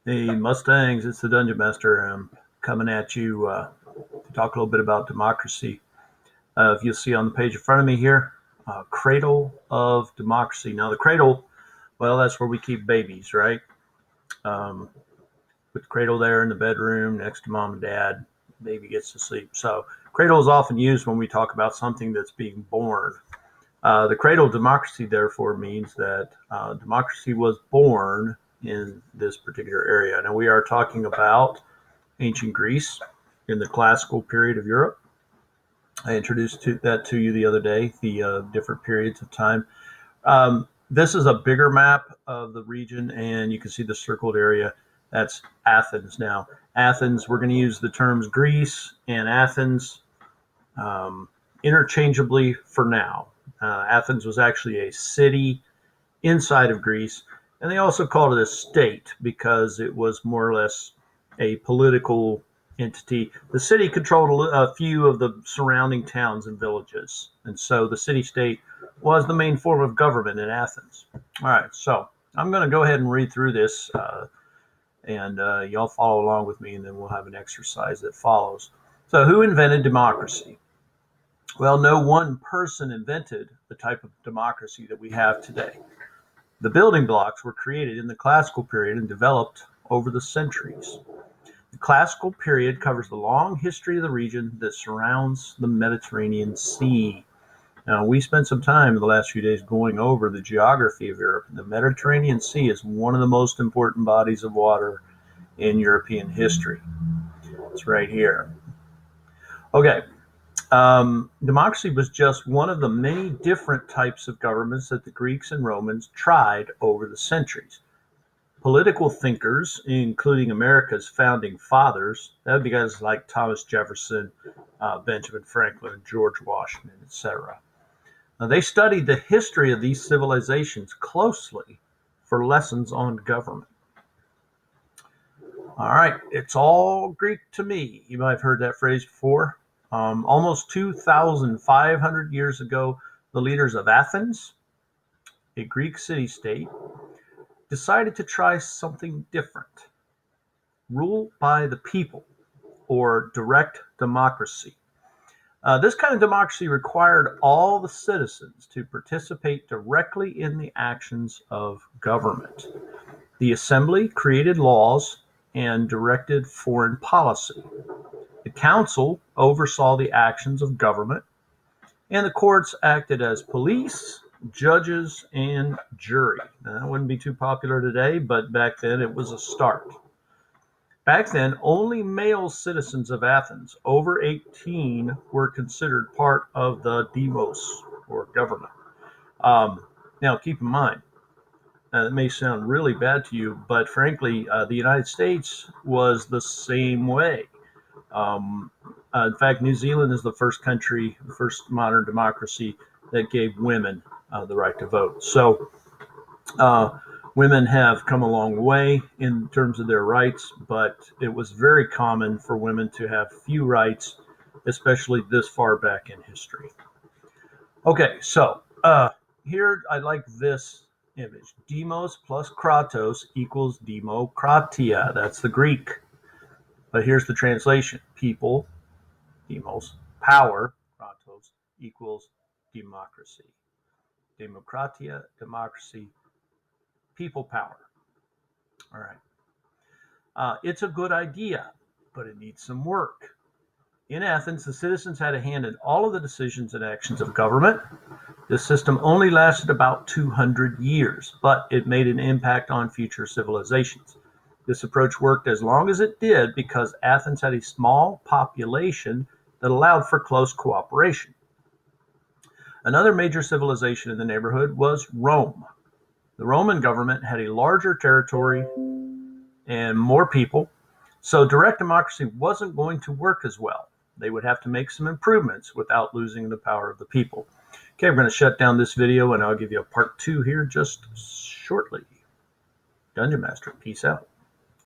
Hey, Mustangs, it's the Dungeon Master. I'm coming at you to talk a little bit about democracy. If you'll see on the page in front of me here, Cradle of Democracy. Now, the cradle, well, that's where we keep babies, right? Um, Put the cradle there in the bedroom next to mom and dad. Baby gets to sleep. So, cradle is often used when we talk about something that's being born. The cradle of democracy, therefore, means that democracy was born in this particular area. Now, we are talking about ancient Greece in the classical period of Europe. I introduced that to you the other day, the different periods of time. This is a bigger map of the region, and you can see the circled area. That's Athens now. Athens, we're going to use the terms Greece and Athens interchangeably for now. Athens was actually a city inside of Greece, and they also called it a state because it was more or less a political entity. The city controlled a few of the surrounding towns and villages, and so the city state was the main form of government in Athens. All right, so I'm going to go ahead and read through this, and y'all follow along with me, and then we'll have an exercise that follows. So, who invented democracy? Well, no one person invented the type of democracy that we have today. The building blocks were created in the classical period and developed over the centuries. The classical period covers the long history of the region that surrounds the Mediterranean Sea. Now, we spent some time in the last few days going over the geography of Europe. The Mediterranean Sea is one of the most important bodies of water in European history. It's right here. Okay, democracy was just one of the many different types of governments that the Greeks and Romans tried over the centuries. Political thinkers, including America's founding fathers, that would be guys like Thomas Jefferson, Benjamin Franklin, George Washington, etc. They studied the history of these civilizations closely for lessons on government. All right, it's all Greek to me. You might have heard that phrase before. Almost 2,500 years ago, the leaders of Athens, a Greek city state, decided to try something different: rule by the people, or direct democracy. This kind of democracy required all the citizens to participate directly in the actions of government. The assembly created laws and directed foreign policy. The council oversaw the actions of government, and the courts acted as police, judges, and jury. Now, that wouldn't be too popular today, but back then it was a start. Back then, only male citizens of Athens over 18 were considered part of the demos, or government. Now, keep in mind, it may sound really bad to you, but frankly, the United States was the same way. Um, in fact, New Zealand is the first country, the first modern democracy that gave women the right to vote. So uh, women have come a long way in terms of their rights, but it was very common for women to have few rights, especially this far back in history. Okay, so here I like this image. Demos plus kratos equals demokratia. That's the Greek. But here's the translation: people, demos, power, kratos, equals democracy. Demokratia, democracy, people power. All right. It's a good idea, but it needs some work. In Athens, the citizens had a hand in all of the decisions and actions of government. This system only lasted about 200 years, but it made an impact on future civilizations. This approach worked as long as it did because Athens had a small population that allowed for close cooperation. Another major civilization in the neighborhood was Rome. The Roman government had a larger territory and more people, so direct democracy wasn't going to work as well. They would have to make some improvements without losing the power of the people. Okay, we're going to shut down this video, and I'll give you a part 2 here just shortly. Dungeon Master, peace out.